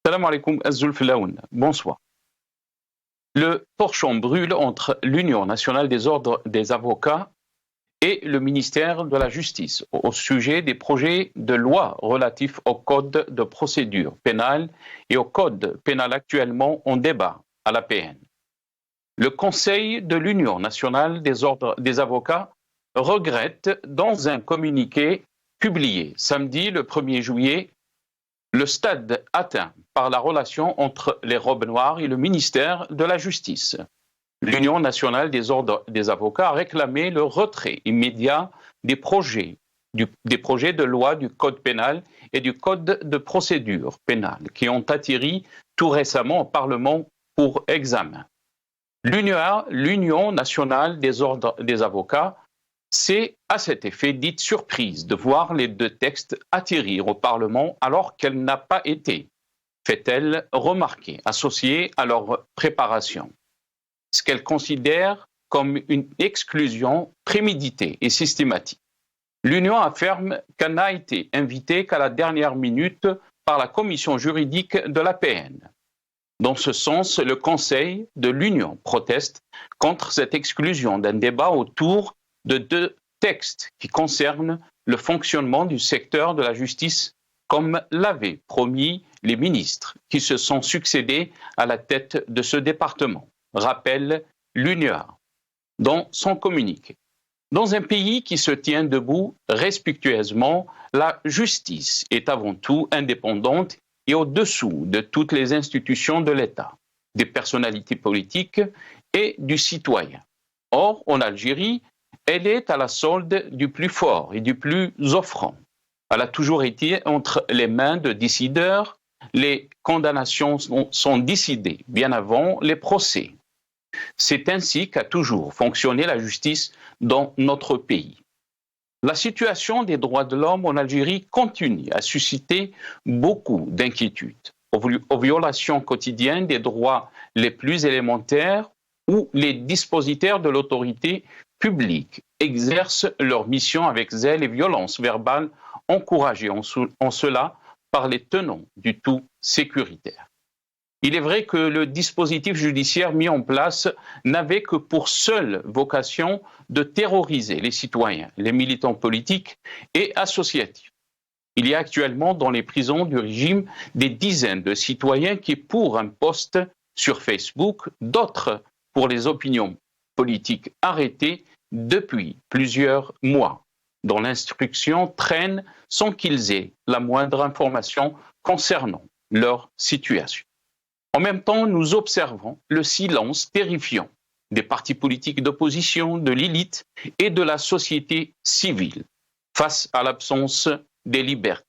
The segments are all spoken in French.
Salam alaikum Azulf Laoun. Bonsoir. Le torchon brûle entre l'Union nationale des ordres des avocats et le ministère de la Justice au sujet des projets de loi relatifs au code de procédure pénale et au code pénal actuellement en débat à la PN. Le Conseil de l'Union nationale des ordres des avocats regrette dans un communiqué publié samedi le 1er juillet le stade atteint par la relation entre les robes noires et le ministère de la Justice. L'Union nationale des ordres des avocats a réclamé le retrait immédiat des projets de loi du Code pénal et du Code de procédure pénale qui ont atterri tout récemment au Parlement pour examen. L'Union nationale des ordres des avocats s'est à cet effet dite surprise de voir les deux textes atterrir au Parlement alors qu'elle n'a pas été, fait-elle remarquer, associée à leur préparation. Ce qu'elle considère comme une exclusion préméditée et systématique. L'Union affirme qu'elle n'a été invitée qu'à la dernière minute par la commission juridique de la PN. Dans ce sens, le Conseil de l'Union proteste contre cette exclusion d'un débat autour de deux textes qui concernent le fonctionnement du secteur de la justice comme l'avaient promis les ministres qui se sont succédés à la tête de ce département, rappelle l'UNEA dans son communiqué. Dans un pays qui se tient debout respectueusement, la justice est avant tout indépendante et au-dessous de toutes les institutions de l'État, des personnalités politiques et du citoyen. Or, en Algérie, elle est à la solde du plus fort et du plus offrant. Elle a toujours été entre les mains de décideurs. Les condamnations sont décidées bien avant les procès. C'est ainsi qu'a toujours fonctionné la justice dans notre pays. La situation des droits de l'homme en Algérie continue à susciter beaucoup d'inquiétudes aux violations quotidiennes des droits les plus élémentaires où les dispositaires de l'autorité publique exercent leur mission avec zèle et violence verbale, encouragée en cela par les tenants du tout sécuritaire. Il est vrai que le dispositif judiciaire mis en place n'avait que pour seule vocation de terroriser les citoyens, les militants politiques et associatifs. Il y a actuellement dans les prisons du régime des dizaines de citoyens qui, pour un post sur Facebook, d'autres pour les opinions politiques arrêtés depuis plusieurs mois, dont l'instruction traîne sans qu'ils aient la moindre information concernant leur situation. En même temps, nous observons le silence terrifiant des partis politiques d'opposition, de l'élite et de la société civile face à l'absence des libertés.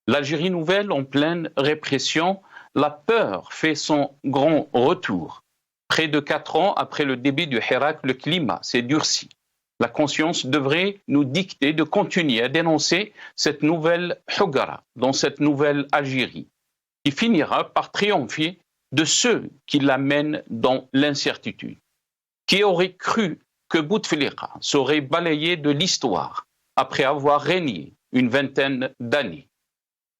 L'Algérie nouvelle en pleine répression, la peur fait son grand retour. Près de 4 ans après le début du Hirak, le climat s'est durci. La conscience devrait nous dicter de continuer à dénoncer cette nouvelle Hugara, dans cette nouvelle Algérie, qui finira par triompher de ceux qui l'amènent dans l'incertitude. Qui aurait cru que Bouteflika serait balayé de l'histoire après avoir régné une vingtaine d'années?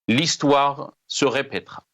L'histoire se répétera.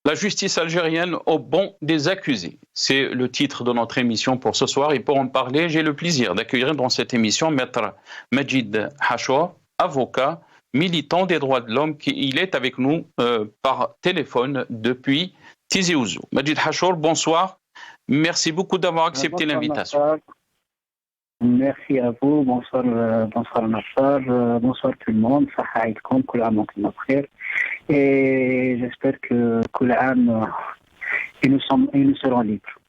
La justice algérienne au banc des accusés. C'est le titre de notre émission pour ce soir. Et pour en parler, j'ai le plaisir d'accueillir dans cette émission Maître Majid Hachour, avocat, militant des droits de l'homme. Il est avec nous par téléphone depuis Tizi Ouzou. Majid Hachour, bonsoir. Merci beaucoup d'avoir accepté l'invitation. Merci à vous. Bonsoir Nassar. Bonsoir tout le monde. Et j'espère que nous serons libres.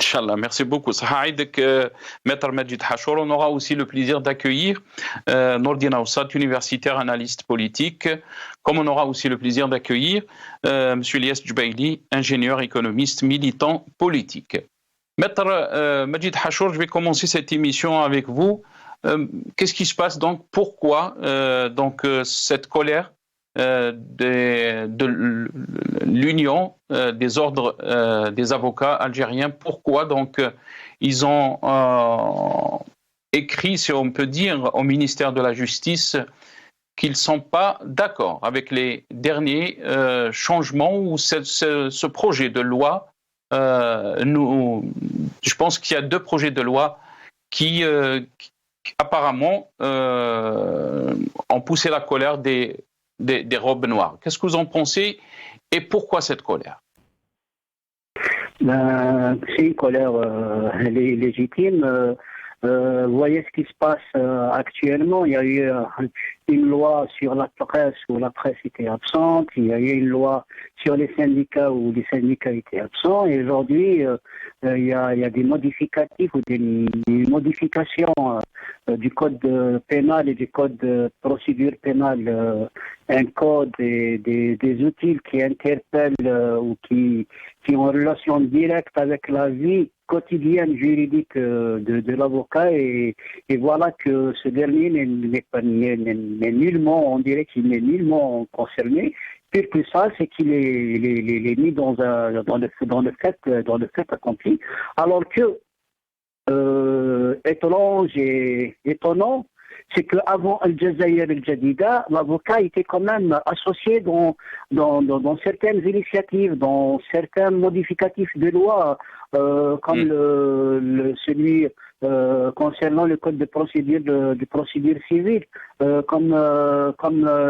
Inch'Allah, merci beaucoup. Maître Majid Hachour. On aura aussi le plaisir d'accueillir Nordina Oussat, universitaire, analyste politique, comme on aura aussi le plaisir d'accueillir M. Elias Djubaili, ingénieur, économiste, militant politique. Maître Majid Hachour, je vais commencer cette émission avec vous. Qu'est-ce qui se passe donc? Pourquoi cette colère de l'Union des ordres des avocats algériens? Pourquoi donc ils ont écrit, si on peut dire, au ministère de la Justice qu'ils ne sont pas d'accord avec les derniers changements ou ce projet de loi? Je pense qu'il y a 2 projets de loi qui apparemment ont poussé la colère des robes noires. Qu'est-ce que vous en pensez et pourquoi cette colère? C'est une colère légitime. Vous voyez ce qui se passe actuellement. Il y a eu une loi sur la presse où la presse était absente. Il y a eu une loi sur les syndicats où les syndicats étaient absents. Et aujourd'hui, il y a des modificatifs ou des modifications du code pénal et du code de procédure pénale. Un code et des outils qui interpellent ou qui ont une relation directe avec la vie quotidienne juridique de l'avocat et voilà que ce dernier n'est nullement, on dirait qu'il n'est nullement concerné. Pire que ça, c'est qu'il est mis dans le fait accompli. Alors que étonnant, c'est qu'avant Al-Jazair al-Jadida, l'avocat était quand même associé dans certaines initiatives, dans certains modificatifs de loi, comme celui concernant le code de procédure civile, comme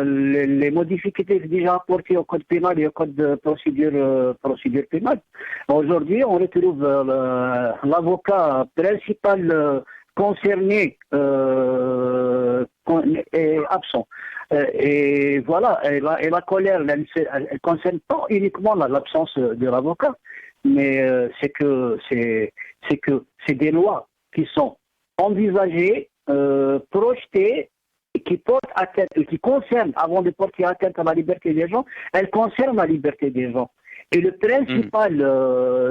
les modificatifs déjà apportés au code pénal et au code de procédure pénale. Aujourd'hui, on retrouve l'avocat principal concerné est absent. Et voilà, et la colère, elle concerne pas uniquement l'absence de l'avocat, mais c'est que c'est des lois qui sont envisagées, projetées, qui portent atteinte, qui concernent, avant de porter atteinte à la liberté des gens, elles concernent la liberté des gens. Et le principal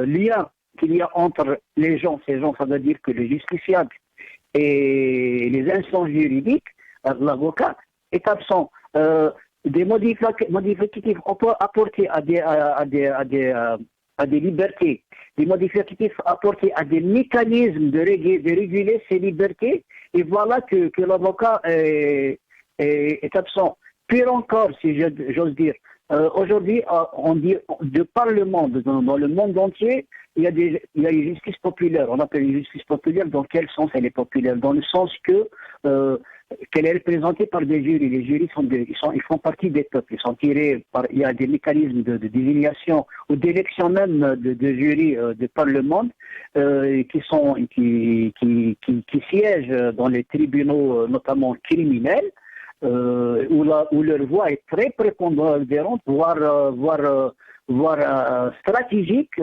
lien qu'il y a entre les gens, ces gens, ça veut dire que le justiciable et les instances juridiques, l'avocat est absent. Des modificatifs apportés à des libertés, des modificatifs apportés à des mécanismes de réguler ces libertés, et voilà que l'avocat est absent. Pire encore, si j'ose dire, aujourd'hui, on dit de par le monde, dans le monde entier, il y a une justice populaire. On appelle une justice populaire. Dans quel sens elle est populaire? Dans le sens qu'elle est représentée par des jurys. Les jurys ils font partie des peuples. Ils sont tirés il y a des mécanismes de désignation ou d'élection même de jurys de par le monde qui siègent dans les tribunaux, notamment criminels. Où leur voix est très prépondérante, voire stratégique,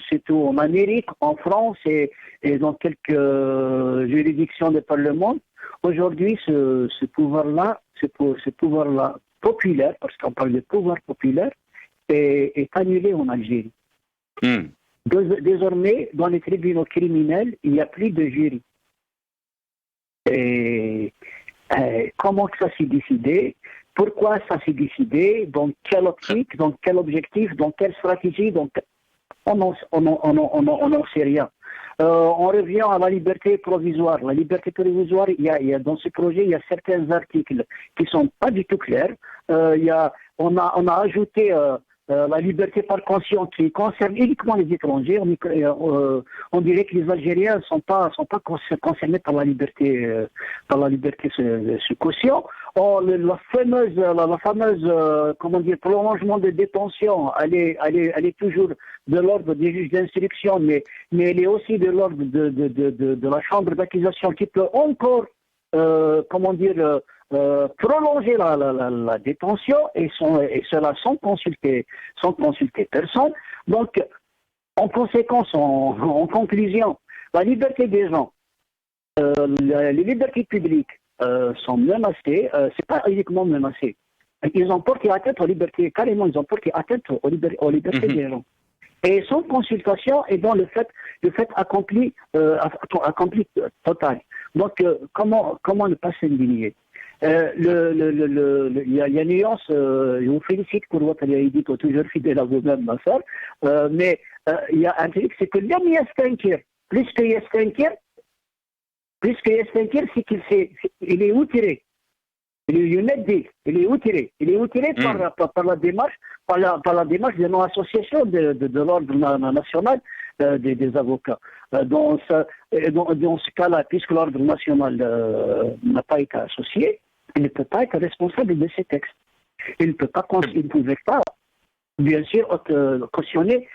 surtout en Amérique, en France et dans quelques juridictions de par le monde. Aujourd'hui, ce pouvoir-là populaire, parce qu'on parle de pouvoir populaire, est annulé en Algérie. Désormais, dans les tribunaux criminels, il n'y a plus de jury. Et comment ça s'est décidé? Pourquoi ça s'est décidé? Dans quelle optique? Dans quel objectif? Dans quelle stratégie? On n'en sait rien. On revient à la liberté provisoire. La liberté provisoire, il y a dans ce projet, il y a certains articles qui sont pas du tout clairs. On a ajouté la liberté par conscience qui concerne uniquement les étrangers. On dirait que les Algériens sont pas concernés par la liberté sous caution. La fameuse prolongement de détention, elle est toujours de l'ordre des juges d'instruction, mais elle est aussi de l'ordre de la chambre d'accusation qui peut encore prolonger la détention et cela sans consulter personne. Donc, en conséquence, en conclusion, la liberté des gens, les libertés publiques sont menacées. C'est pas uniquement menacé. Ils ont porté atteinte aux libertés, carrément, ils ont porté atteinte aux libertés des gens. et sans consultation et dans le fait accompli total. Donc comment ne pas s'indigner? Il y a une nuance, je vous félicite pour votre réalité, toujours fidèle à vous-même, ma soeur, mais il y a un truc, c'est que l'homme yastankir, plus que yastankir, c'est qu'il est outré. Il est outré. Il est outré par la démarche, par la démarche de nos associations de l'ordre national des avocats. Dans ce cas-là, puisque l'ordre national n'a pas été associé, il ne peut pas être responsable de ces textes. Il ne pouvait pas, bien sûr, cautionner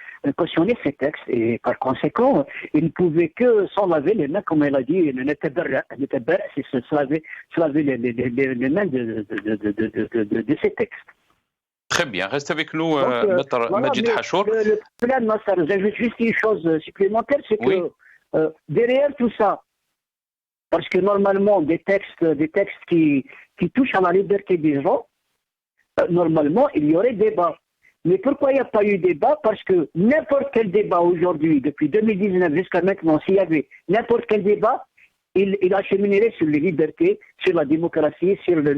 ces textes, et par conséquent, il ne pouvait que s'en laver les mains, comme elle a dit, c'est se laver les mains de ces textes. Très bien, reste avec nous, Maître Majid Hachour. Le problème, j'ajoute juste une chose supplémentaire, c'est que derrière tout ça, parce que normalement, des textes qui touchent à la liberté des gens, normalement, il y aurait débat. Mais pourquoi il n'y a pas eu débat? Parce que n'importe quel débat aujourd'hui, depuis 2019 jusqu'à maintenant, s'il y avait n'importe quel débat, il acheminerait sur les libertés, sur la démocratie, sur les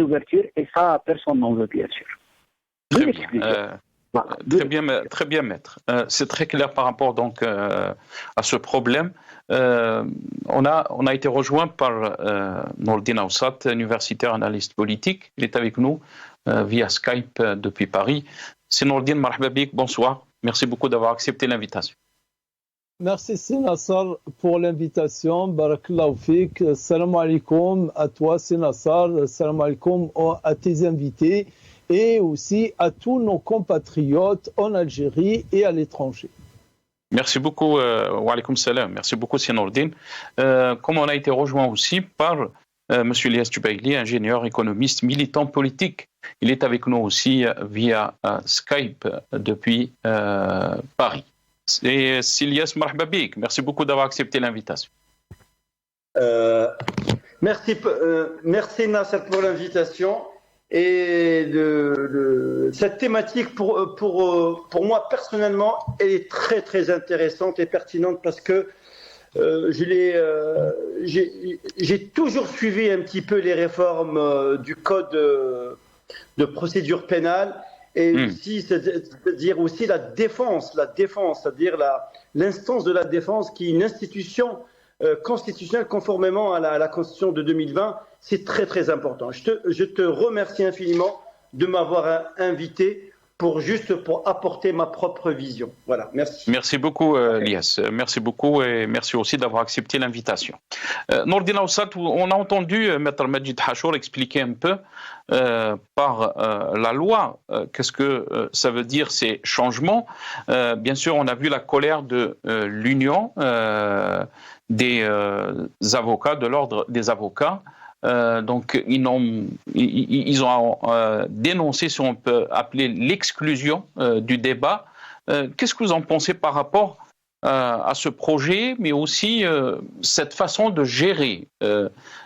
ouvertures, et ça, personne n'en veut, bien sûr. Très bien, maître. C'est très clair par rapport donc à ce problème. On a été rejoint par Nourdine Aoussat, universitaire analyste politique. Il est avec nous via Skype depuis Paris. C'est Nourdine, marhaba bik, bonsoir. Merci beaucoup d'avoir accepté l'invitation. Merci Sinassar pour l'invitation. Barakallahu fik. Salam alaikum à toi Sinassar. Salam alaikum à tes invités et aussi à tous nos compatriotes en Algérie et à l'étranger. Merci beaucoup, wa alaykoum salam. Merci beaucoup, Nourdine. Comme on a été rejoint aussi par M. Ilyas Tubaili, ingénieur, économiste, militant politique. Il est avec nous aussi via Skype depuis Paris. Et Ilyas, marhaba bik. Merci beaucoup d'avoir accepté l'invitation. Merci Nasser pour l'invitation. Et cette thématique, pour moi personnellement, elle est très très intéressante et pertinente parce que j'ai toujours suivi un petit peu les réformes du code de procédure pénale et aussi, c'est-à-dire aussi la défense, c'est-à-dire l'instance de la défense qui est une institution constitutionnelle conformément à la Constitution de 2020. C'est très très important. Je te remercie infiniment de m'avoir invité pour apporter ma propre vision. Voilà, merci. Merci beaucoup, Ilyas. Merci beaucoup et merci aussi d'avoir accepté l'invitation. Nourdine Aoussat, on a entendu Maître Majid Hachour expliquer un peu par la loi qu'est-ce que ça veut dire ces changements. Bien sûr, on a vu la colère de l'Union des avocats, de l'ordre des avocats. Donc, ils ont dénoncé, si on peut appeler, l'exclusion du débat. Qu'est-ce que vous en pensez par rapport à ce projet, mais aussi cette façon de gérer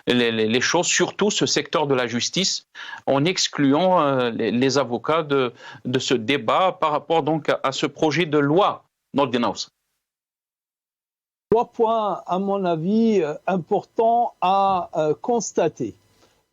les choses, surtout ce secteur de la justice, en excluant les avocats de ce débat par rapport donc à ce projet de loi d'ordonnance? 3 points, à mon avis, importants à constater.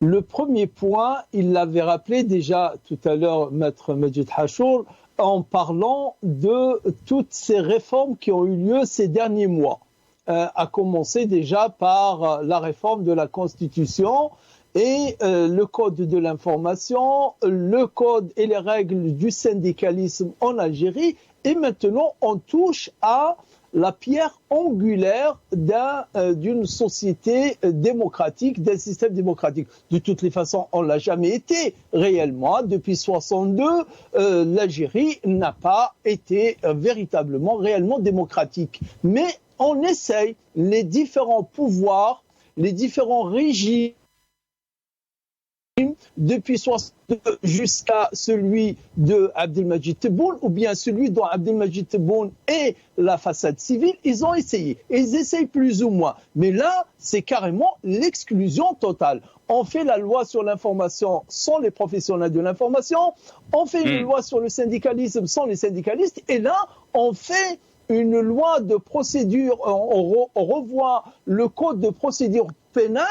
Le premier point, il l'avait rappelé déjà tout à l'heure, Maître Majid Hachour, en parlant de toutes ces réformes qui ont eu lieu ces derniers mois, à commencer déjà par la réforme de la Constitution et le code de l'information, le code et les règles du syndicalisme en Algérie, et maintenant on touche à la pierre angulaire d'une société démocratique, d'un système démocratique. De toutes les façons, on ne l'a jamais été réellement. Depuis 1962, l'Algérie n'a pas été véritablement, réellement démocratique. Mais on essaye, les différents pouvoirs, les différents régimes, depuis 1962 jusqu'à celui de Abdelmadjid Tebboune, ou bien celui dont Abdelmadjid Tebboune est la façade civile, ils ont essayé. Et ils essayent plus ou moins. Mais là, c'est carrément l'exclusion totale. On fait la loi sur l'information sans les professionnels de l'information, on fait une loi sur le syndicalisme sans les syndicalistes, et là, on fait une loi de procédure, on revoit le code de procédure pénale.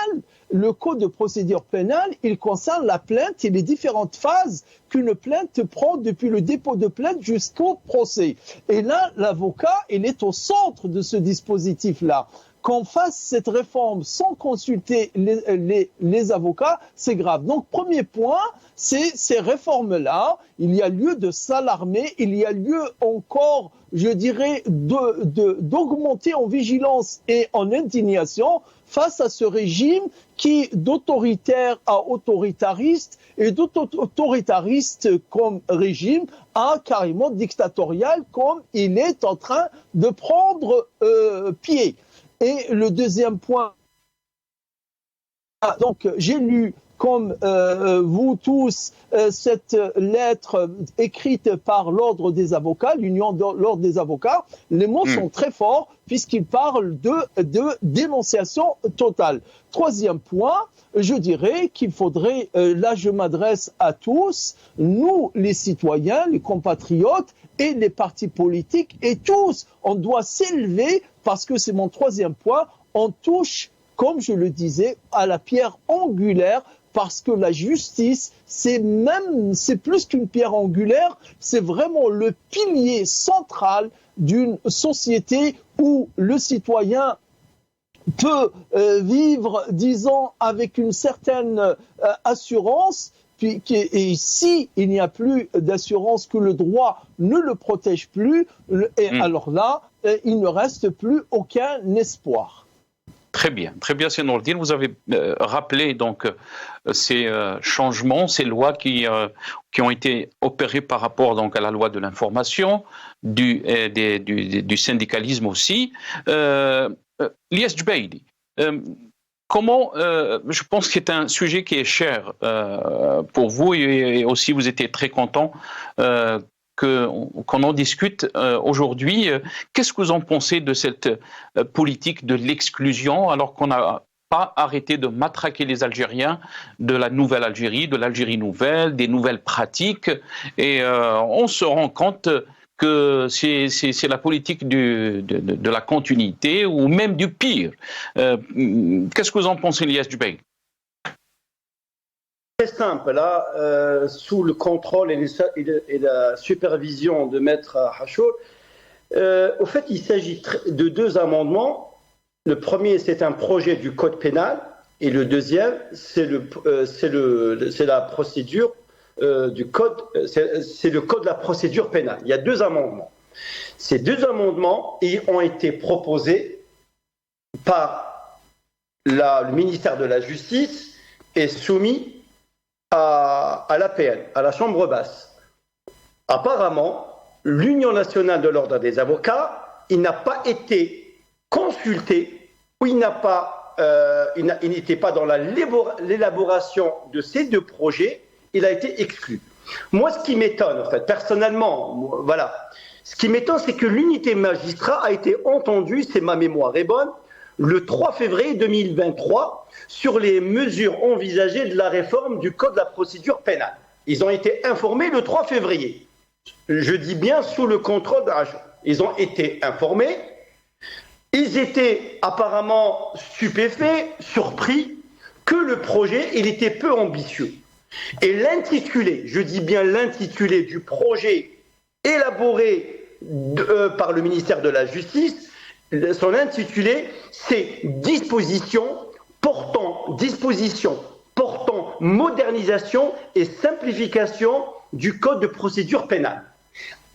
Le code de procédure pénale, il concerne la plainte et les différentes phases qu'une plainte prend depuis le dépôt de plainte jusqu'au procès. Et là, l'avocat, il est au centre de ce dispositif-là. Qu'on fasse cette réforme sans consulter les avocats, c'est grave. Donc, premier point, c'est ces réformes-là. Il y a lieu de s'alarmer, il y a lieu encore, je dirais, d'augmenter en vigilance et en indignation face à ce régime qui, d'autoritaire à autoritariste et d'autoritariste comme régime à carrément dictatorial comme il est en train de prendre pied. Et le deuxième point, donc j'ai lu comme vous tous cette lettre écrite par l'Ordre des avocats, l'Union de l'Ordre des avocats. Les mots sont très forts puisqu'ils parlent de dénonciation totale. Troisième point, je dirais qu'il faudrait, là je m'adresse à tous, nous les citoyens, les compatriotes et les partis politiques et tous, on doit s'élever parce que c'est mon troisième point, on touche, comme je le disais, à la pierre angulaire parce que la justice, c'est plus qu'une pierre angulaire, c'est vraiment le pilier central d'une société où le citoyen peut vivre, disons, avec une certaine assurance. Et si il n'y a plus d'assurance, que le droit ne le protège plus, alors là, il ne reste plus aucun espoir. Très bien, c'est Nourdine. Vous avez rappelé donc ces changements, ces lois qui ont été opérées par rapport donc à la loi de l'information, du syndicalisme aussi. Ilyas Jubaili, comment, je pense que c'est un sujet qui est cher pour vous et aussi vous étiez très content qu'on en discute aujourd'hui. Qu'est-ce que vous en pensez de cette politique de l'exclusion alors qu'on n'a pas arrêté de matraquer les Algériens de la nouvelle Algérie, de l'Algérie nouvelle, des nouvelles pratiques et on se rend compte que c'est la politique de la continuité ou même du pire. Qu'est-ce que vous en pensez, Ilyas Jubaili? Très simple, là, sous le contrôle et la supervision de Maître Hachour, au fait, il s'agit de deux amendements. Le premier, c'est un projet du code pénal, et le deuxième, c'est la procédure du code, c'est le code de la procédure pénale. Il y a deux amendements. Ces deux amendements ont été proposés par le ministère de la Justice et soumis à l'APN, à la Chambre basse. Apparemment, l'Union nationale de l'Ordre des avocats, il n'a pas été consulté, ou il n'était pas dans l'élaboration de ces deux projets, il a été exclu. Moi, ce qui m'étonne, en fait, personnellement, voilà, ce qui m'étonne, c'est que l'unité magistrat a été entendue, c'est ma mémoire est bonne, le 3 février 2023 sur les mesures envisagées de la réforme du Code de la procédure pénale. Ils ont été informés le 3 février. Je dis bien sous le contrôle de Hachour. Ils ont été informés. Ils étaient apparemment stupéfaits, surpris, que le projet, il était peu ambitieux. Et l'intitulé, je dis bien l'intitulé du projet élaboré par le ministère de la Justice, son intitulé, c'est disposition portant modernisation et simplification du code de procédure pénale.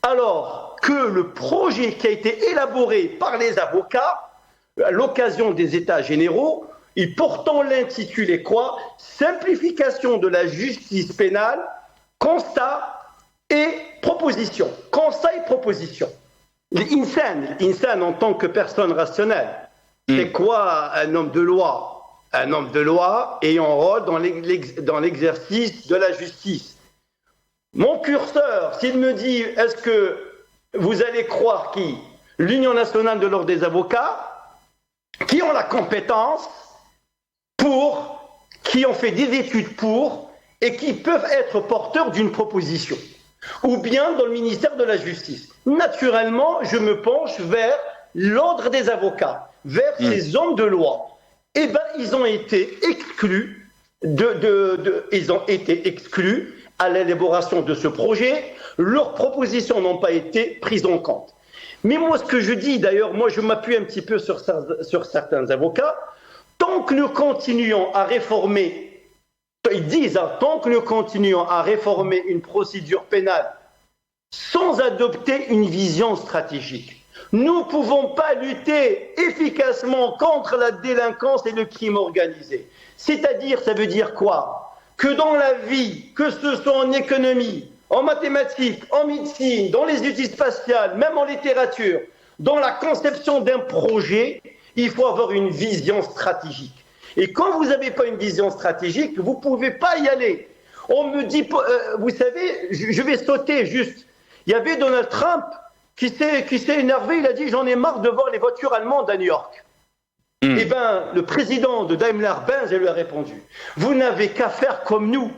Alors que le projet qui a été élaboré par les avocats à l'occasion des États généraux, il portant l'intitulé quoi? Simplification de la justice pénale, constat et proposition. Constat et proposition. L'insan en tant que personne rationnelle, c'est quoi un homme de loi? Un homme de loi ayant rôle dans l'exercice de la justice. Mon curseur, s'il me dit, est-ce que vous allez croire qui? L'Union nationale de l'Ordre des avocats, qui ont la compétence qui ont fait des études et qui peuvent être porteurs d'une proposition. ou bien dans le ministère de la Justice. Naturellement, je me penche vers l'ordre des avocats, vers ces hommes de loi. Eh bien, ils ont été exclus ils ont été exclus à l'élaboration de ce projet. Leurs propositions n'ont pas été prises en compte. Mais moi, ce que je dis, d'ailleurs, moi, je m'appuie un petit peu sur certains avocats. Tant que nous continuons à réformer, ils disent, tant que nous continuons à réformer une procédure pénale sans adopter une vision stratégique, nous ne pouvons pas lutter efficacement contre la délinquance et le crime organisé. C'est-à-dire, ça veut dire quoi? Que dans la vie, que ce soit en économie, en mathématiques, en médecine, dans les études spatiales, même en littérature, dans la conception d'un projet, il faut avoir une vision stratégique. Et quand vous n'avez pas une vision stratégique, vous ne pouvez pas y aller. On me dit, vous savez, je vais sauter juste. Il y avait Donald Trump qui s'est énervé, il a dit « j'en ai marre de voir les voitures allemandes à New York ». Eh bien, le président de Daimler-Benz lui a répondu « vous n'avez qu'à faire comme nous ».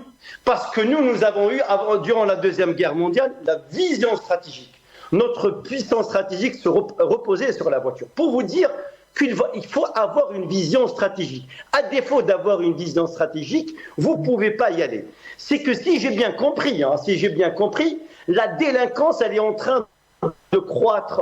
Parce que nous avons eu, durant la Deuxième Guerre mondiale, la vision stratégique. Notre puissance stratégique se reposait sur la voiture. Pour vous dire qu'il faut avoir une vision stratégique. À défaut d'avoir une vision stratégique, vous ne pouvez pas y aller. C'est que si j'ai bien compris, la délinquance, elle est en train d'accroître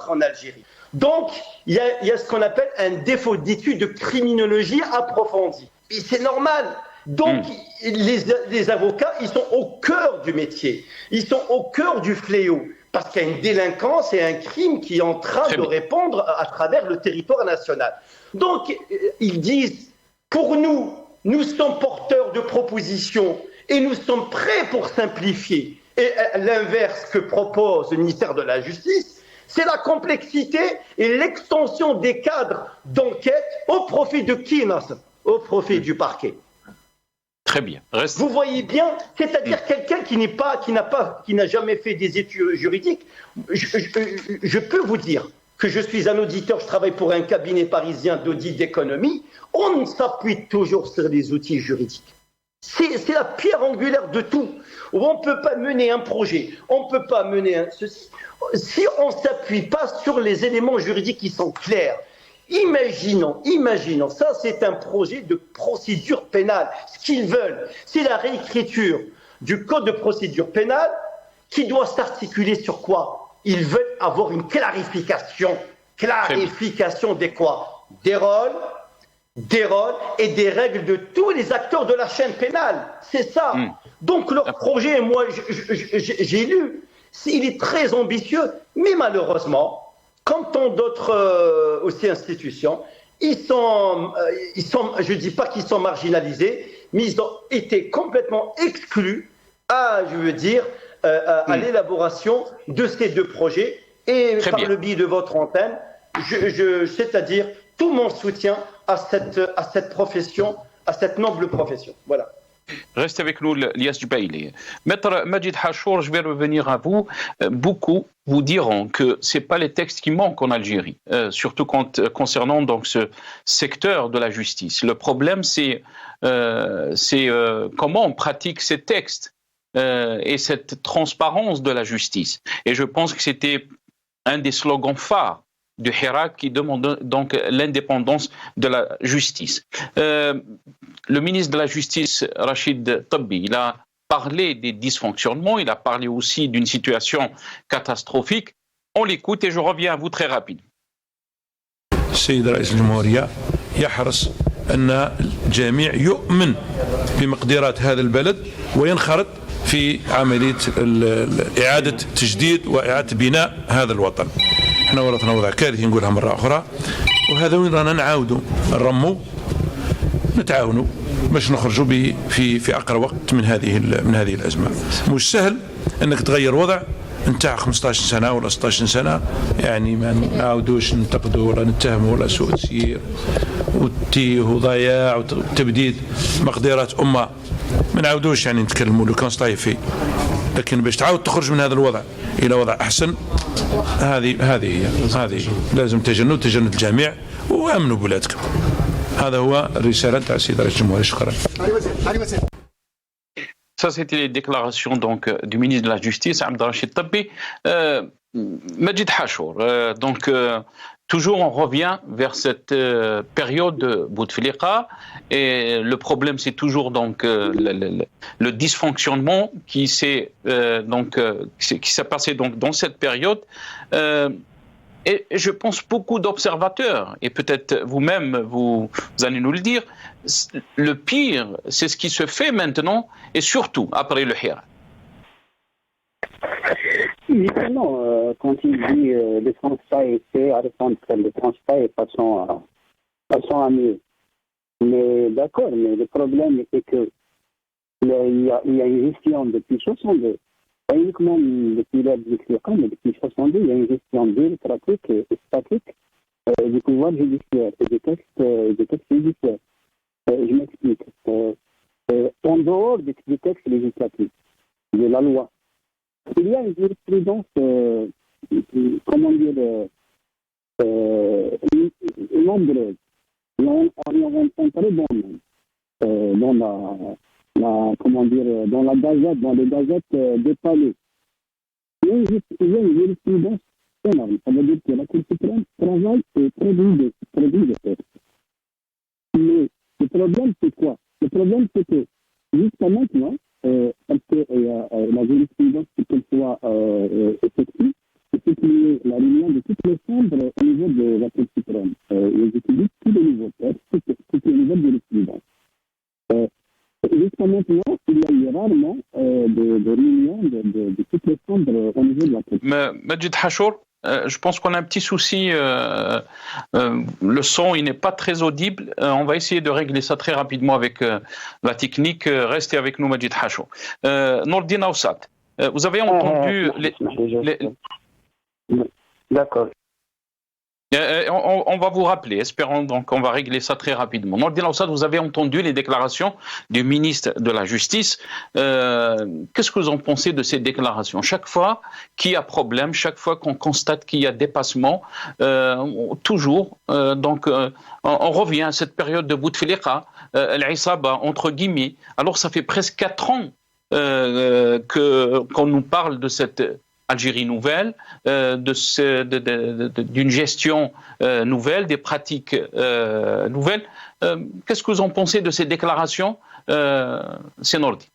en Algérie. Donc, il y a ce qu'on appelle un défaut d'étude de criminologie approfondie. Et c'est normal. Donc, les avocats, ils sont au cœur du métier. Ils sont au cœur du fléau. Parce qu'il y a une délinquance et un crime qui est en train de répandre à travers le territoire national. Donc, ils disent, pour nous sommes porteurs de propositions et nous sommes prêts pour simplifier. Et l'inverse que propose le ministère de la Justice, c'est la complexité et l'extension des cadres d'enquête au profit de qui, Nasser? Au profit du parquet. Très bien. Vous voyez bien, c'est-à-dire quelqu'un qui n'a jamais fait des études juridiques. Je peux vous dire que je suis un auditeur, je travaille pour un cabinet parisien d'audit d'économie. On s'appuie toujours sur les outils juridiques. C'est la pierre angulaire de tout. On ne peut pas mener un projet, on ne peut pas mener ceci. Si on ne s'appuie pas sur les éléments juridiques qui sont clairs. Imaginons, ça c'est un projet de procédure pénale. Ce qu'ils veulent, c'est la réécriture du code de procédure pénale qui doit s'articuler sur quoi? Ils veulent avoir une clarification des quoi? Des rôles et des règles de tous les acteurs de la chaîne pénale. C'est ça. Donc leur projet, moi j'ai lu, il est très ambitieux, mais malheureusement, comme tant d'autres aussi institutions, ils sont, je ne dis pas qu'ils sont marginalisés, mais ils ont été complètement exclus à l'élaboration de ces deux projets. Et le biais de votre antenne, c'est-à-dire tout mon soutien à cette profession, à cette noble profession. Voilà. Restez avec nous, Lias Jubaili. Maître Majid Hachour, je vais revenir à vous. Beaucoup vous diront que ce n'est pas les textes qui manquent en Algérie, surtout concernant donc, ce secteur de la justice. Le problème, c'est comment on pratique ces textes et cette transparence de la justice. Et je pense que c'était un des slogans phares du Hirak qui demande donc l'indépendance de la justice. Le ministre de la Justice, Rachid Tabbi, il a parlé des dysfonctionnements, il a parlé aussi d'une situation catastrophique. On l'écoute et je reviens à vous très rapide. السيد رئيس الجمهورية يحرص أن الجميع يؤمن بمقدرات هذا البلد وينخرط في عملية إعادة تجديد وإعادة بناء هذا الوطن. احنا ورثنا وضع كارثي نقولها مرة أخرى، وهذا وين رانا نعاودوا نرموا نتعاونوا باش نخرجوا في أقرب وقت من هذه الأزمة. مش سهل أنك تغير وضع نتاع 15 سنة ولا 16 سنة، يعني ما نعاودوش ننتقدوا ولا نتهموا ولا سوء تسيير والتيه وضياع وتبديد مقدرات أمة، ما نعاودوش يعني نتكلموا لو كان طايفي، لكن باش تعاود تخرج من هذا الوضع إلى وضع أحسن هذه لازم تجند الجميع وامنوا بولادكم. هذا هو الرسالة تاع السيد رئيس الجمهورية. شكرا. ça c'était les déclarations donc du ministre de la Justice, Abdelrachid Tabbi. Majid Hachour, toujours on revient vers cette période de Bouteflika, et le problème c'est toujours donc le dysfonctionnement qui s'est passé donc dans cette période. Et je pense beaucoup d'observateurs, et peut-être vous-même, vous allez nous le dire, le pire, c'est ce qui se fait maintenant, et surtout après le Hira. Évidemment, quand il dit le constat était à répondre, le constat est passant à mieux. Mais d'accord, mais le problème c'est que il y a une gestion depuis 62. Pas uniquement depuis l'ère du Bouteflika, mais depuis 62, il y a une gestion bureaucratique et statique du pouvoir judiciaire et des textes judiciaires. Je m'explique. En dehors des textes législatifs, de la loi, il y a une jurisprudence, nombreuse. On très bon dans les gazettes des palais. Il y a une jurisprudence énorme. Ça veut dire que la Cour suprême travaille et produit des textes. Mais le problème, c'est quoi? Le problème, c'est que jusqu'à maintenant, parce que la jurisprudence, pour qu'elle soit effective, c'est qu'il y ait la réunion de toutes les chambres au niveau de la Cour suprême. Ils utilisent tous les nouveaux textes, tous les nouvelles jurisprudences. Jusqu'à maintenant, il y a eu rarement de réunions de toutes les chambres au niveau de la Cour suprême. Majid Hachour, je pense qu'on a un petit souci. Le son, il n'est pas très audible. On va essayer de régler ça très rapidement avec la technique. Restez avec nous, Majid Hachour. Nourdine Aoussat, vous avez entendu D'accord. On va vous rappeler, espérons donc qu'on va régler ça très rapidement. Nourdine Aoussat, vous avez entendu les déclarations du ministre de la Justice. Qu'est-ce que vous en pensez de ces déclarations? Chaque fois qu'il y a problème, chaque fois qu'on constate qu'il y a dépassement, toujours, on revient à cette période de Bouteflika, l'Isaba, entre guillemets. Alors ça fait presque 4 ans qu'on nous parle de cette Algérie nouvelle, d'une gestion nouvelle, des pratiques nouvelles. Qu'est-ce que vous en pensez de ces déclarations, Senordi?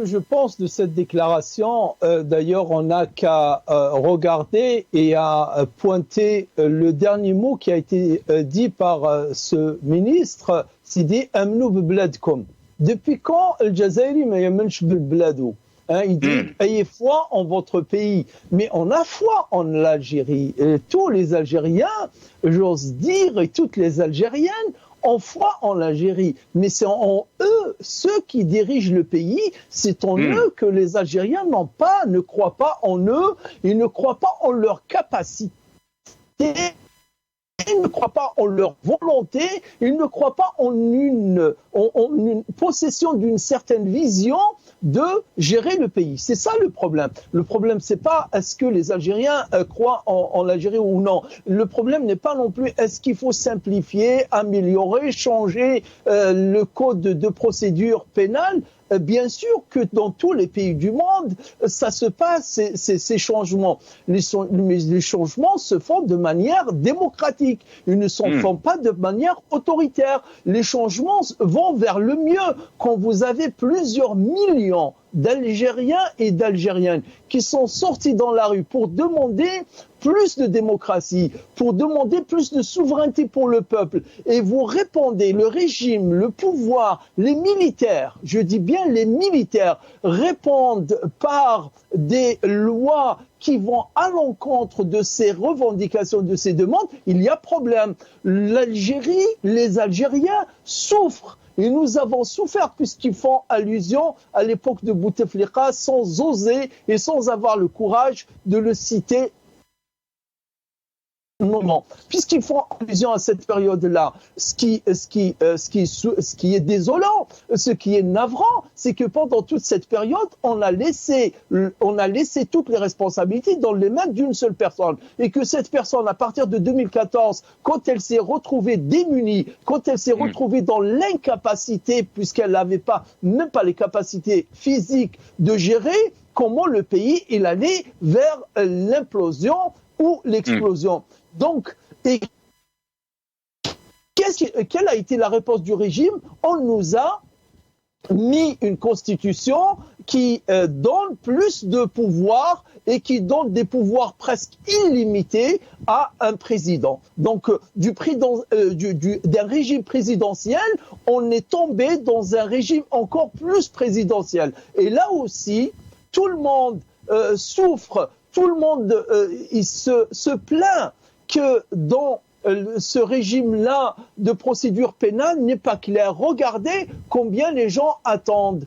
Je pense de cette déclaration, d'ailleurs, on n'a qu'à regarder et à pointer le dernier mot qui a été dit par ce ministre, Sidi Amnou Bebladkom. Depuis quand le Jazairi m'a yamench Bebladou? Il dit ayez foi en votre pays, mais on a foi en l'Algérie. Et tous les Algériens, j'ose dire, et toutes les Algériennes ont foi en l'Algérie. Mais c'est en eux, ceux qui dirigent le pays, c'est en eux que les Algériens ne croient pas en eux, ils ne croient pas en leur capacité. Ils ne croient pas en leur volonté, ils ne croient pas en une possession d'une certaine vision de gérer le pays. C'est ça le problème. Le problème, c'est pas est-ce que les Algériens croient en l'Algérie ou non. Le problème n'est pas non plus est-ce qu'il faut simplifier, améliorer, changer le code de procédure pénale. Bien sûr que dans tous les pays du monde, ça se passe, ces changements. Les changements se font de manière démocratique. Ils ne se font pas de manière autoritaire. Les changements vont vers le mieux. Quand vous avez plusieurs millions d'Algériens et d'Algériennes qui sont sortis dans la rue pour demander plus de démocratie, pour demander plus de souveraineté pour le peuple, et vous répondez, le régime, le pouvoir, les militaires, je dis bien les militaires, répondent par des lois qui vont à l'encontre de ces revendications, de ces demandes, il y a problème. L'Algérie, les Algériens souffrent. Et nous avons souffert puisqu'ils font allusion à l'époque de Bouteflika sans oser et sans avoir le courage de le citer moment, puisqu'ils font allusion à cette période-là. Ce qui est désolant, ce qui est navrant, c'est que pendant toute cette période, on a laissé toutes les responsabilités dans les mains d'une seule personne, et que cette personne, à partir de 2014, quand elle s'est retrouvée démunie, quand elle s'est retrouvée dans l'incapacité, puisqu'elle n'avait même pas les capacités physiques de gérer, comment le pays il allait vers l'implosion ou l'explosion. Donc, quelle a été la réponse du régime? On nous a mis une constitution qui donne plus de pouvoir et qui donne des pouvoirs presque illimités à un président. Donc, d'un régime présidentiel, on est tombé dans un régime encore plus présidentiel. Et là aussi, tout le monde souffre, tout le monde il se plaint que dans ce régime-là de procédure pénale n'est pas clair. Regardez combien les gens attendent.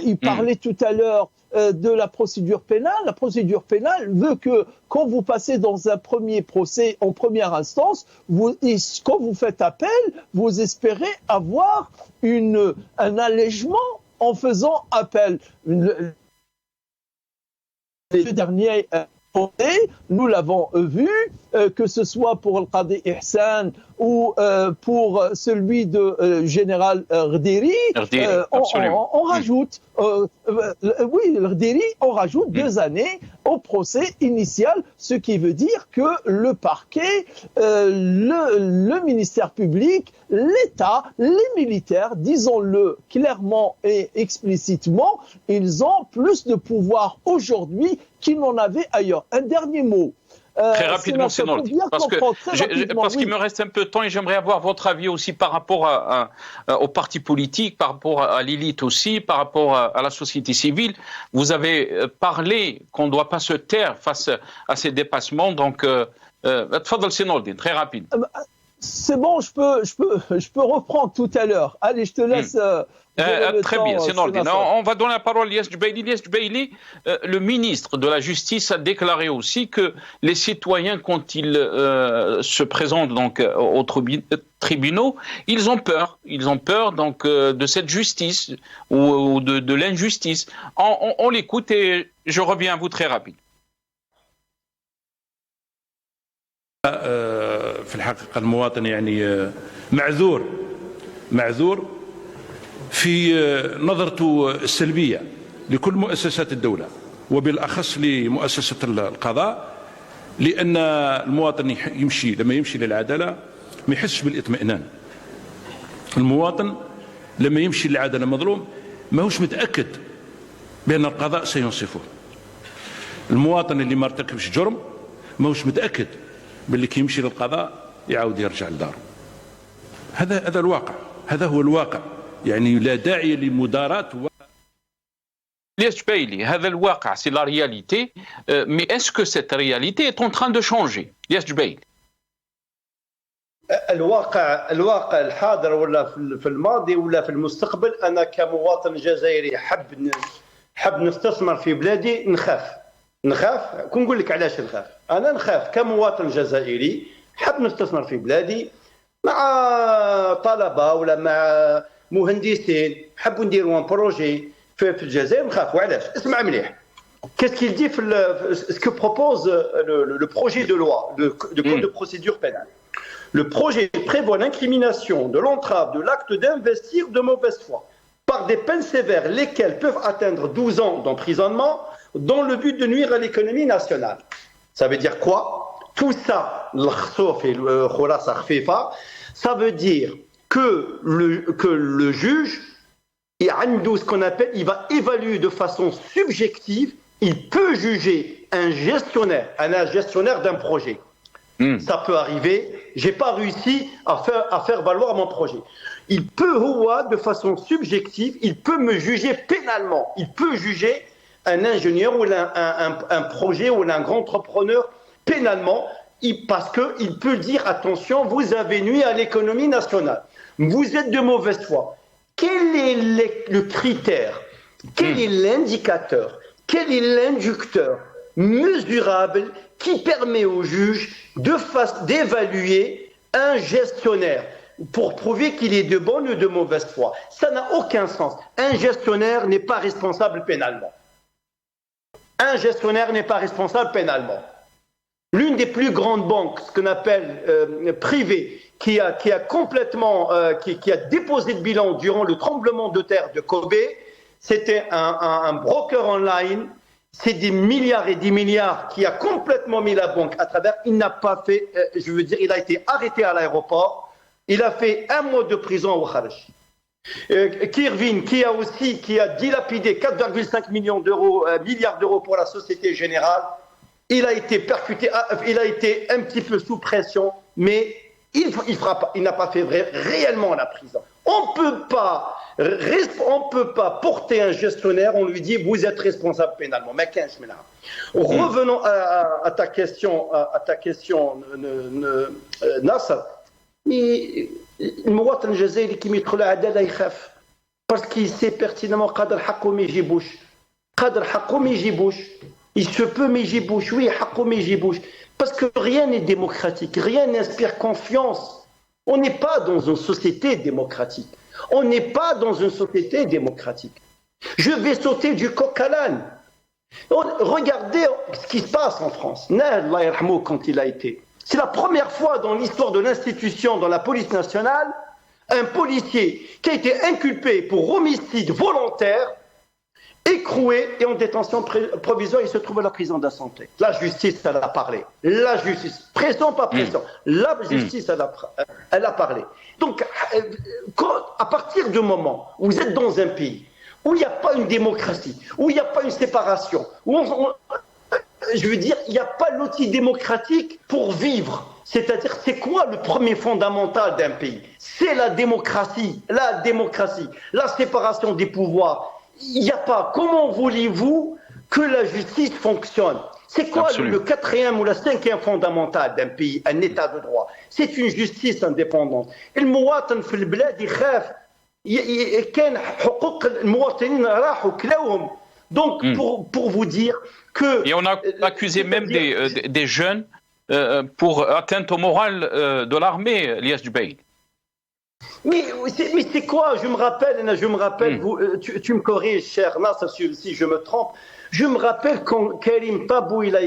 Il parlait tout à l'heure de la procédure pénale. La procédure pénale veut que quand vous passez dans un premier procès en première instance, quand vous faites appel, vous espérez avoir un allègement en faisant appel. Le dernier nous l'avons vu, que ce soit pour le Qadi Ihsan ou pour celui de général Rdiri, on rajoute, Rdiri, on rajoute 2 années au procès initial, ce qui veut dire que le parquet, le ministère public, l'État, les militaires, disons-le clairement et explicitement, ils ont plus de pouvoir aujourd'hui qu'ils n'en avaient ailleurs. Un dernier mot. Très rapidement, c'est parce qu'il me reste un peu de temps et j'aimerais avoir votre avis aussi par rapport aux partis politiques, par rapport à l'élite aussi, par rapport à la société civile. Vous avez parlé qu'on ne doit pas se taire face à ces dépassements. Donc, tfadal Senoldine, très rapide. C'est bon, je peux reprendre tout à l'heure. Allez, je te laisse. Très bien, c'est Nordine. On va donner la parole à Ilyes Jubaili. Ilyes Jubaili, le ministre de la Justice a déclaré aussi que les citoyens, quand ils se présentent donc aux tribunaux, ils ont peur. Ils ont peur donc de cette justice ou de l'injustice. On l'écoute et je reviens à vous très rapide. في الحقيقة المواطن يعني معذور في نظرته السلبية لكل مؤسسات الدولة وبالأخص لمؤسسة القضاء، لأن المواطن لما يمشي للعدالة ما يحسش بالاطمئنان. المواطن لما يمشي للعدالة مظلوم ما هوش متأكد بأن القضاء سينصفه. المواطن اللي ما ارتكبش جرم ما هوش متأكد باللي كي يمشي للقضاء يعاود يرجع لداره. هذا الواقع، هذا هو الواقع، يعني لا داعي لمداراة. Ilyes Jubaili, هذا الواقع c'est la réalité, mais est-ce que cette réalité est en train de changer? Ilyes Jubaili. الواقع الحاضر ولا في الماضي ولا في المستقبل، أنا كمواطن جزائري حب نستثمر في بلادي نخاف. كون نقول لك علاش نخاف. انا نخاف كمواطن جزائري حب نستثمر في بلادي مع طلبه ولا مع مهندسين حبوا نديروا ان بروجي في الجزائر، نخاف. وعلاش؟ اسمع مليح. Qu'est-ce qu'il dit ce que propose le projet de loi de code de procédure pénale. Le projet prévoit l'incrimination de l'entrave de l'acte d'investir de mauvaise foi par des peines sévères, lesquelles peuvent atteindre 12 ans d'emprisonnement dans le but de nuire à l'économie nationale. Ça veut dire quoi? Tout ça, ça veut dire que le juge, ce qu'on appelle, il va évaluer de façon subjective, il peut juger un gestionnaire d'un projet. Ça peut arriver, j'ai pas réussi à faire valoir mon projet. Il peut, de façon subjective, il peut me juger pénalement, il peut juger un ingénieur ou un projet ou un grand entrepreneur pénalement, parce qu'il peut dire attention, vous avez nui à l'économie nationale, vous êtes de mauvaise foi. Quel est le critère? Quel est l'indicateur? Quel est l'inducteur mesurable qui permet au juge d'évaluer un gestionnaire pour prouver qu'il est de bonne ou de mauvaise foi. Ça n'a aucun sens. Un gestionnaire n'est pas responsable pénalement. Un gestionnaire n'est pas responsable pénalement. L'une des plus grandes banques, ce qu'on appelle privée, qui a complètement, qui a déposé le bilan durant le tremblement de terre de Kobe, c'était un broker online. C'est des milliards et des milliards qui a complètement mis la banque à travers. Il n'a pas fait, il a été arrêté à l'aéroport. Il a fait 1 mois de prison au Kharj. Kirvin, qui a dilapidé 4,5 milliards d'euros pour la Société Générale, il a été percuté, il a été un petit peu sous pression, mais il n'a pas fait réellement la prison. On peut pas porter un gestionnaire, on lui dit vous êtes responsable pénalement. Revenons à ta question, Nasser. المواطن الجزائري كي يدخل العداله يخاف باسكو سي بيرتينامون قادر حقه ما يجيبوش il se peut mais يجيبوش oui حقه ما يجيبوش parce que rien n'est démocratique, rien n'inspire confiance. On n'est pas dans une société démocratique. Je vais sauter du coq à l'âne. Regardez ce qui se passe en France. Allah yarhamou quand il a été. C'est la première fois dans l'histoire de l'institution, dans la police nationale, un policier qui a été inculpé pour homicide volontaire, écroué et en détention provisoire, il se trouve à la prison de la santé. La justice, elle a parlé. La justice, pression, pas pression. La justice, elle a parlé. Donc, à partir du moment où vous êtes dans un pays où il n'y a pas une démocratie, où il n'y a pas une séparation, il n'y a pas l'outil démocratique pour vivre. C'est-à-dire, c'est quoi le premier fondamental d'un pays? C'est la démocratie, la séparation des pouvoirs. Il n'y a pas. Comment voulez-vous que la justice fonctionne? C'est quoi le 4e ou le 5e fondamental d'un pays, un état de droit? C'est une justice indépendante. المواطن في البلاد يخاف كان حقوق المواطنين راحوا كلاوهم. Donc, pour vous dire que... Et on a accusé même des jeunes pour atteinte au moral de l'armée, Lias Jubail. Mais c'est quoi? Je me rappelle, tu me corriges, cher Nas, si je me trompe. Je me rappelle quand Karim Tabou il a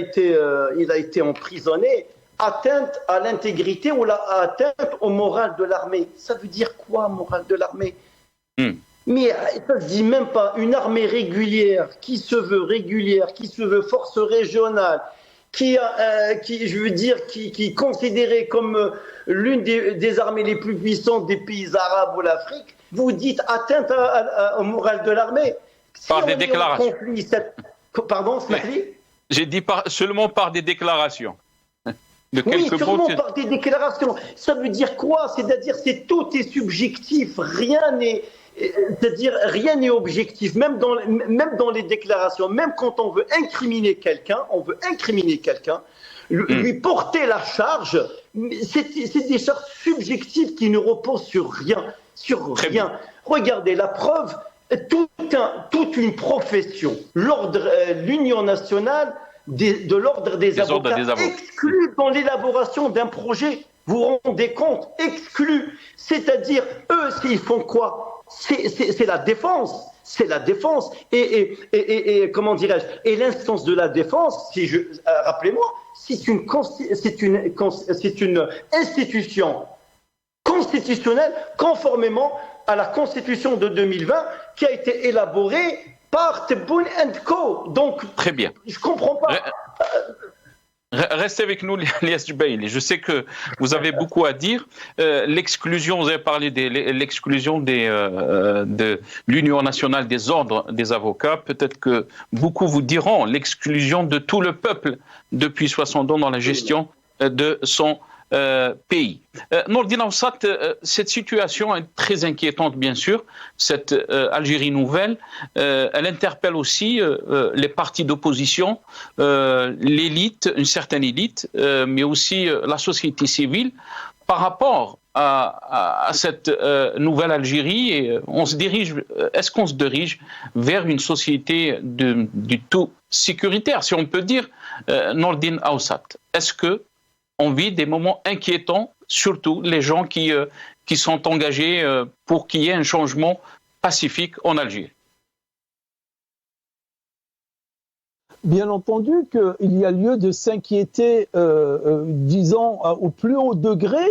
été emprisonné, atteinte à l'intégrité ou atteinte au moral de l'armée. Ça veut dire quoi, moral de l'armée? Mais ça ne se dit même pas. Une armée régulière, qui se veut force régionale, qui est considérée comme l'une des armées les plus puissantes des pays arabes ou l'Afrique, vous dites atteinte au moral de l'armée. Par des déclarations. Pardon, Smahli? J'ai dit seulement par des déclarations. Oui, seulement par des déclarations. Ça veut dire quoi? C'est-à-dire tout est subjectif, rien n'est objectif, même dans les déclarations, même quand on veut incriminer quelqu'un, lui porter la charge, c'est des charges subjectives qui ne reposent sur rien. Regardez, la preuve, toute une profession, l'Union nationale de l'ordre des avocats, exclue dans l'élaboration d'un projet. Vous vous rendez compte? Exclus. C'est-à-dire, eux, s'ils font quoi? C'est la défense. Et comment dirais-je? Et l'instance de la défense, rappelez-moi, c'est une institution constitutionnelle conformément à la Constitution de 2020 qui a été élaborée par Tebboune & Co. Donc, très bien. Je ne comprends pas. Restez avec nous, Lias Jubail. Je sais que vous avez beaucoup à dire. L'exclusion, vous avez parlé de l'exclusion de l'Union nationale des ordres des avocats. Peut-être que beaucoup vous diront l'exclusion de tout le peuple depuis 60 ans dans la gestion de son pays. Nordine Aoussat, cette situation est très inquiétante, bien sûr. Cette Algérie nouvelle, elle interpelle aussi les partis d'opposition, l'élite, une certaine élite, mais aussi la société civile, par rapport à cette nouvelle Algérie et est-ce qu'on se dirige vers une société du tout sécuritaire, si on peut dire, Nordin Aoussat? Est-ce qu'on vit des moments inquiétants, surtout les gens qui sont engagés pour qu'il y ait un changement pacifique en Algérie? Bien entendu qu'il y a lieu de s'inquiéter, disons, au plus haut degré,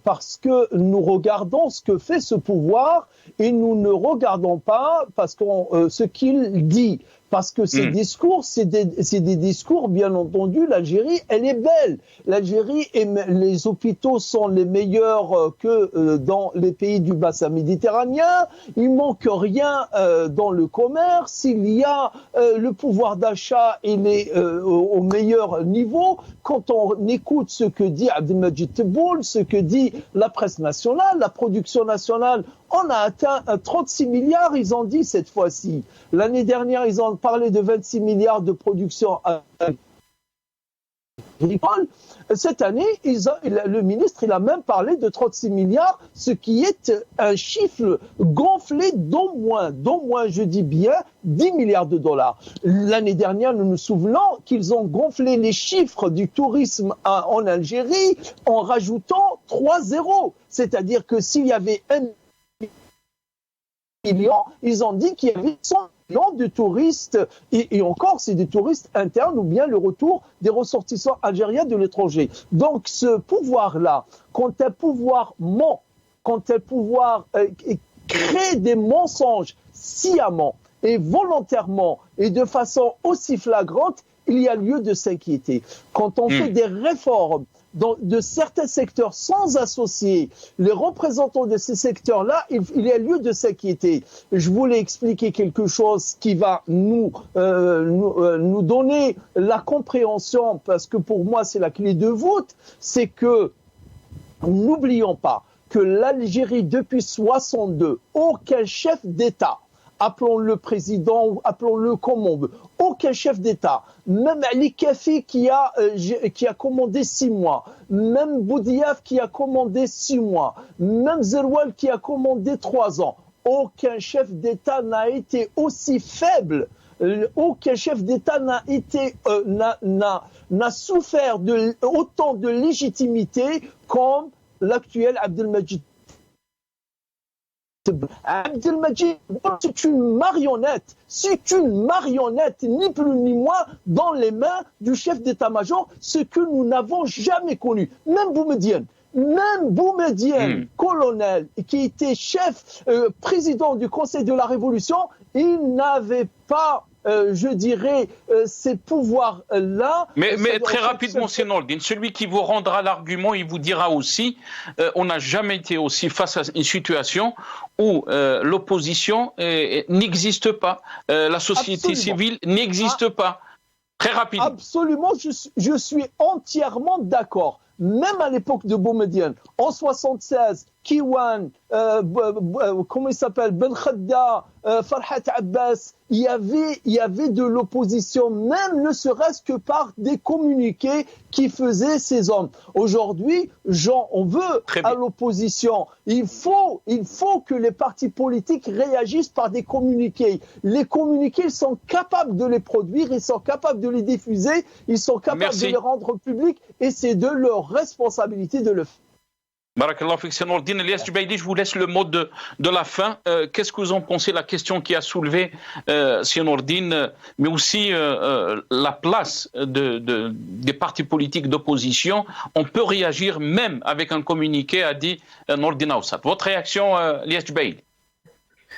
parce que nous regardons ce que fait ce pouvoir et nous ne regardons pas ce qu'il dit. Parce que ces discours, c'est des discours, bien entendu, l'Algérie, elle est belle. L'Algérie, les hôpitaux sont les meilleurs que dans les pays du bassin méditerranéen. Il manque rien dans le commerce. Il y a le pouvoir d'achat, il est au meilleur niveau. Quand on écoute ce que dit Abdelmadjid Tebboune, ce que dit la presse nationale, la production nationale, on a atteint 36 milliards, ils ont dit cette fois-ci. L'année dernière, ils ont parlé de 26 milliards de production agricole. Cette année, le ministre il a même parlé de 36 milliards, ce qui est un chiffre gonflé d'au moins, je dis bien, 10 milliards de dollars. L'année dernière, nous nous souvenons qu'ils ont gonflé les chiffres du tourisme en Algérie en rajoutant 3 zéros. C'est-à-dire que s'il y avait 1 million, ils ont dit qu'il y avait 100 millions de touristes, et encore, c'est des touristes internes ou bien le retour des ressortissants algériens de l'étranger. Donc, ce pouvoir-là, quand un pouvoir ment, quand un pouvoir crée des mensonges sciemment et volontairement et de façon aussi flagrante, il y a lieu de s'inquiéter. Quand on fait des réformes de certains secteurs sans associer les représentants de ces secteurs-là, il y a lieu de s'inquiéter. Je voulais expliquer quelque chose qui va nous donner la compréhension, parce que pour moi c'est la clé de voûte, c'est que n'oublions pas que l'Algérie depuis 62, aucun chef d'État, appelons-le président ou appelons-le comme on veut, aucun chef d'État, même Ali Kafi qui a commandé 6 mois, même Boudiaf qui a commandé 6 mois, même Zeroual qui a commandé 3 ans, aucun chef d'État n'a été aussi faible, aucun chef d'État n'a souffert autant de légitimité comme l'actuel Abdelmadjid. Abdelmadjid, c'est une marionnette, ni plus ni moins, dans les mains du chef d'état-major, ce que nous n'avons jamais connu. Même Boumediene, colonel, qui était chef, président du Conseil de la Révolution, il n'avait pas, je dirais, ces pouvoirs-là. Mais très rapidement, c'est Nordin. Celui qui vous rendra l'argument, il vous dira aussi, on n'a jamais été aussi face à une situation où l'opposition n'existe pas, la société civile n'existe pas. Très rapidement. Absolument, je suis entièrement d'accord. Même à l'époque de Boumediene, en 76, Kiwan, comment il s'appelle, Ben Khadda, Farhat Abbas, il y avait de l'opposition, même ne serait-ce que par des communiqués qui faisaient ces hommes. Aujourd'hui, on veut à l'opposition. Il faut que les partis politiques réagissent par des communiqués. Les communiqués, ils sont capables de les produire, ils sont capables de les diffuser, ils sont capables de les rendre publics, et c'est de leur responsabilité de le faire. Barakallah fik, c'est Nordin. Elias Jubaidi, je vous laisse le mot de la fin. Qu'est-ce que vous en pensez, la question qui a soulevé c'est Nordin, mais aussi la place des partis politiques d'opposition. On peut réagir même avec un communiqué, a dit Nordin Aoussat. Votre réaction, Elias Jubaidi?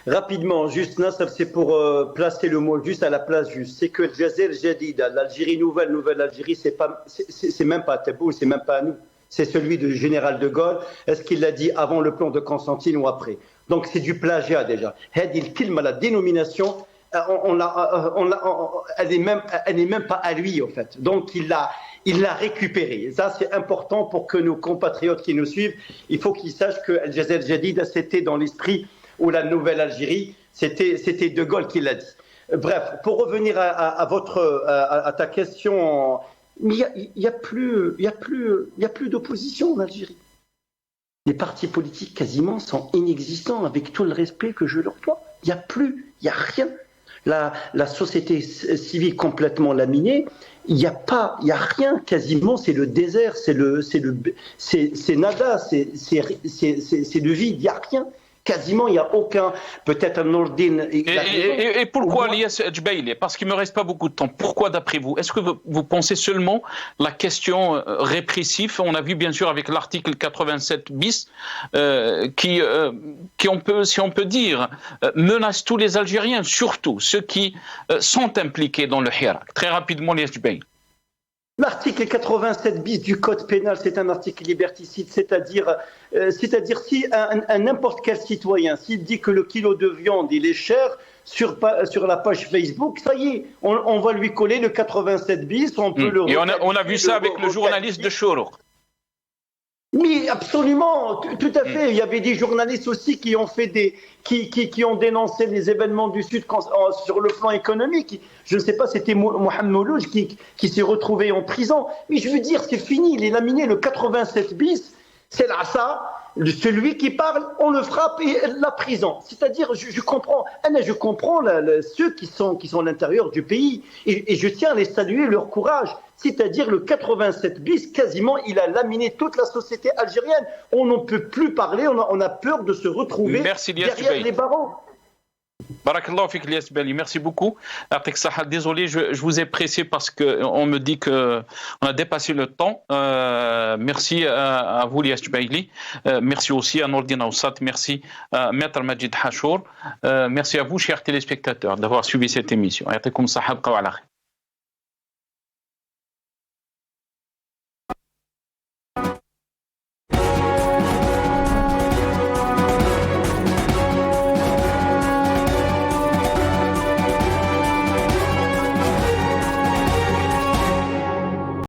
Rapidement, juste Nasser, c'est pour placer le mot juste à la place juste. C'est que Jazer Jadida, l'Algérie nouvelle Algérie, c'est même pas Tebboune, c'est même pas à nous. C'est celui du général de Gaulle. Est-ce qu'il l'a dit avant le plan de Constantine ou après? Donc c'est du plagiat déjà. Hadil Kilma, la dénomination, elle n'est même pas à lui en fait. Donc il l'a récupéré. Et ça c'est important pour que nos compatriotes qui nous suivent, il faut qu'ils sachent que Al Jazer Jadida c'était dans l'esprit ou la nouvelle Algérie, c'était de Gaulle qui l'a dit. Bref, pour revenir à ta question. Il n'y a plus d'opposition en Algérie. Les partis politiques quasiment sont inexistants, avec tout le respect que je leur dois. Il n'y a plus, il n'y a rien. La société civile complètement laminée, il n'y a rien quasiment, c'est le désert, c'est nada, c'est le vide, il n'y a rien. Quasiment, il n'y a aucun, peut-être un Nordin. Et pourquoi Ilyas Jbaili? Parce qu'il ne me reste pas beaucoup de temps. Pourquoi, d'après vous? Est-ce que vous pensez seulement la question répressive? On a vu bien sûr avec l'article 87 bis, qui on peut, si on peut dire, menace tous les Algériens, surtout ceux qui sont impliqués dans le Hirak. Très rapidement, Ilyas Jbaili. L'article 87 bis du Code pénal, c'est un article liberticide, c'est-à-dire si n'importe quel citoyen, s'il dit que le kilo de viande il est cher sur la page Facebook, ça y est, on va lui coller le 87 bis, on peut le. Et on a vu ça avec le journaliste de Chourouk. Mais absolument, tout à fait. Il y avait des journalistes aussi qui ont fait qui ont dénoncé les événements du Sud sur le plan économique. Je ne sais pas, c'était Mohamed Moulouj qui s'est retrouvé en prison. Mais je veux dire, c'est fini, il est laminé. Le 87 bis, c'est là ça. Celui qui parle, on le frappe et la prison. C'est-à-dire, je comprends ceux qui sont à l'intérieur du pays et je tiens à les saluer leur courage. C'est-à-dire le 87 bis, quasiment, il a laminé toute la société algérienne. On n'en peut plus parler, on a peur de se retrouver derrière les barreaux. Barakallahu fik Ilyas Jbaili, merci beaucoup. Désolé, je vous ai pressé parce qu'on me dit qu'on a dépassé le temps. Merci à vous Ilyas Jbaili. Merci aussi à Nordin Aoussat. Merci à Maître Majid Hachour. Merci à vous, chers téléspectateurs, d'avoir suivi cette émission.